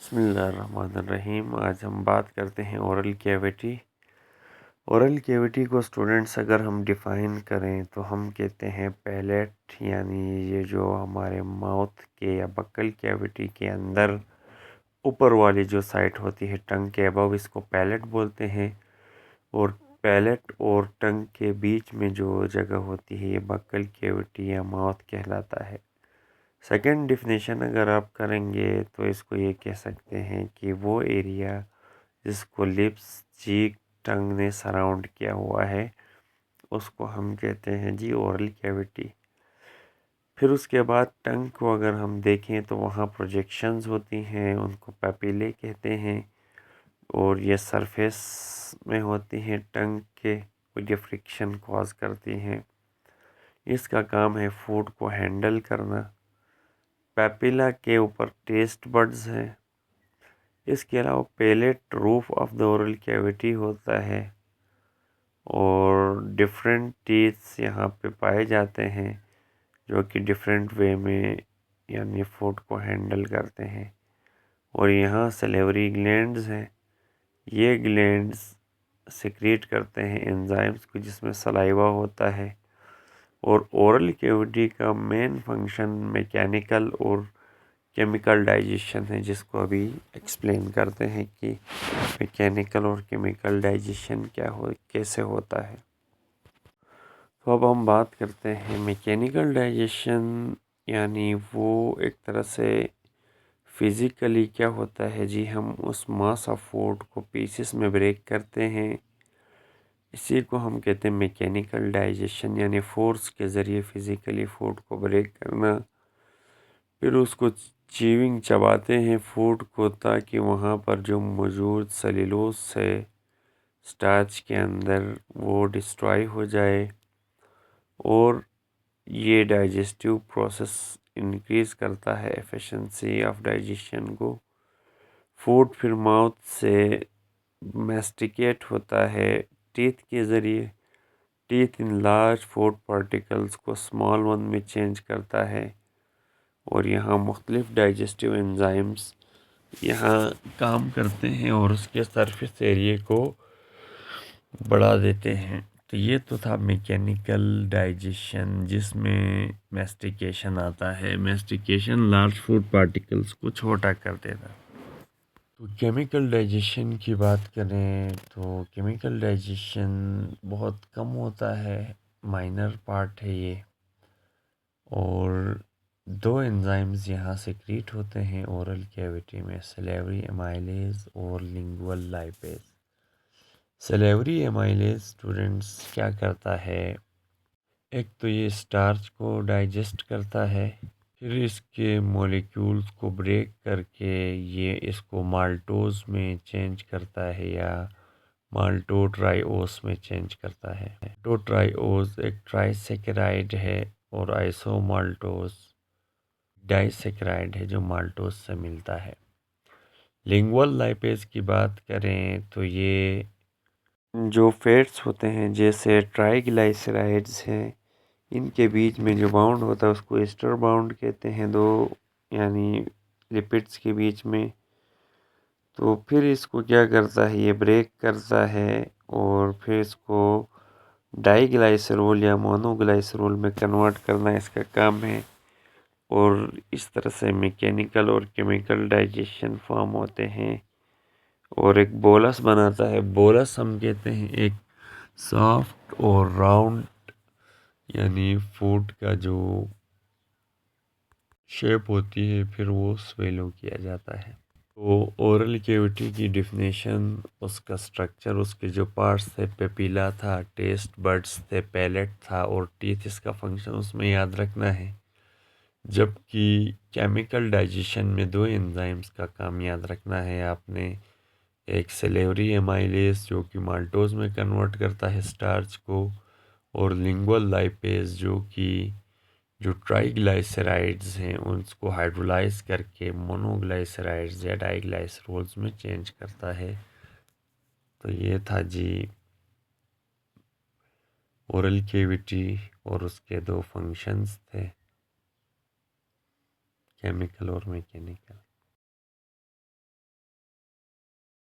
बिस्मिल्लाहिर्रहमानिर्रहीम। आज हम बात करते हैं ओरल कैविटी। ओरल कैविटी को स्टूडेंट्स अगर हम डिफ़ाइन करें तो हम कहते हैं पैलेट, यानी ये जो हमारे माउथ के या बक्कल कैविटी के अंदर ऊपर वाली जो साइड होती है टंग के अबव, इसको पैलेट बोलते हैं। और पैलेट और टंग के बीच में जो जगह होती है ये बक्कल कैविटी या माउथ कहलाता है। सेकेंड डिफिनेशन अगर आप करेंगे तो इसको ये कह सकते हैं कि वो एरिया जिसको लिप्स, चीक, टंग ने सराउंड किया हुआ है उसको हम कहते हैं जी ओरल कैविटी। फिर उसके बाद टंग को अगर हम देखें तो वहाँ प्रोजेक्शंस होती हैं, उनको पैपिले कहते हैं। और ये सरफेस में होती हैं टंग के, जो फ्रिक्शन कॉज करती हैं। इसका काम है फूड को हैंडल करना। पैपिला के ऊपर टेस्ट बड्स हैं। इसके अलावा palate roof of the oral cavity होता है और डिफरेंट टीथ्स यहाँ पे पाए जाते हैं जो कि डिफरेंट वे में यानी फूड को हैंडल करते हैं। और यहाँ सलेवरी ग्लैंड्स हैं। ये ग्लैंड्स सिक्रीट करते हैं एंजाइम्स को जिसमें सलाइवा होता है। और ओरल कैविटी का मेन फंक्शन मैकेनिकल और केमिकल डाइजेशन है, जिसको अभी एक्सप्लेन करते हैं कि मैकेनिकल और केमिकल डाइजेशन कैसे होता है। तो अब हम बात करते हैं मैकेनिकल डाइजेशन, यानी वो एक तरह से फिज़िकली क्या होता है जी, हम उस मास ऑफ फूड को पीसेस में ब्रेक करते हैं। इसी को हम कहते हैं मैकेनिकल डाइजेशन, यानी फोर्स के ज़रिए फिज़िकली फूड को ब्रेक करना। फिर उसको चीविंग चबाते हैं फूड को, ताकि वहाँ पर जो मौजूद सेल्यूलोज है स्टार्च के अंदर वो डिस्ट्रॉय हो जाए। और ये डाइजेस्टिव प्रोसेस इंक्रीज़ करता है एफिशिएंसी ऑफ डाइजेशन को। फूड फिर माउथ से मैस्टिकेट होता है टीथ के ज़रिए। Teeth in large food particles को स्मॉल वन में चेंज करता है। और यहाँ मुख्तलिफ डाइजेस्टिव एंजाइम्स यहाँ काम करते हैं और उसके सरफेस एरिया को बढ़ा देते हैं। तो ये तो था मैकेनिकल डाइजेशन, जिसमें मैस्टिकेशन आता है। मैस्टिकेशन लार्ज फूड पार्टिकल्स को छोटा कर देता। तो केमिकल डाइजेशन की बात करें तो केमिकल डाइजेशन बहुत कम होता है, माइनर पार्ट है ये। और दो एंजाइम्स यहाँ सिक्रीट होते हैं ओरल कैविटी में, सलेवरी एमाइलेज और lingual lipase. Salivary amylase students क्या करता है, एक तो ये स्टार्च को डाइजेस्ट करता है, फिर इसके मॉलिक्यूल्स को ब्रेक करके ये इसको माल्टोज में चेंज करता है या माल्टोट्राइओस में चेंज करता है। माल्टोट्राइओस एक ट्राइसेकेराइड है और आइसोमाल्टोस डाइसेकेराइड है जो माल्टोज से मिलता है। लिंगुअल लाइपेज की बात करें तो ये जो फैट्स होते हैं जैसे ट्राइग्लाइसराइड्स हैं, इनके बीच में जो बाउंड होता है उसको एस्टर बाउंड कहते हैं, दो यानी लिपिड्स के बीच में। तो फिर इसको क्या करता है, ये ब्रेक करता है और फिर इसको डाइग्लाइसरोल या मोनोग्लाइसरोल में कन्वर्ट करना इसका काम है। और इस तरह से मैकेनिकल और केमिकल डाइजेशन फॉर्म होते हैं और एक बोलस बनाता है। बोलस हम कहते हैं एक सॉफ्ट और राउंड, यानी फूड का जो शेप होती है फिर वो स्वेलो किया जाता है। तो ओरल कैविटी की डिफिनेशन, उसका स्ट्रक्चर, उसके जो पार्ट्स थे, पेपिला था, टेस्ट बड्स थे, पैलेट था और टीथ, इसका फंक्शन उसमें याद रखना है। जबकि केमिकल डाइजेशन में दो एंजाइम्स का काम याद रखना है आपने, एक सलेवरी एमाइलेज जो कि माल्टोज में कन्वर्ट करता है स्टार्च को, और लिंगुअल लाइपेज जो ट्राइग्लाइसराइड्स हैं उनको हाइड्रोलाइज करके मोनोग्लाइसराइड्स या डाइग्लाइसरोल्स में चेंज करता है। तो ये था जी ओरल कैविटी और उसके दो फंक्शंस थे, केमिकल और मैकेनिकल।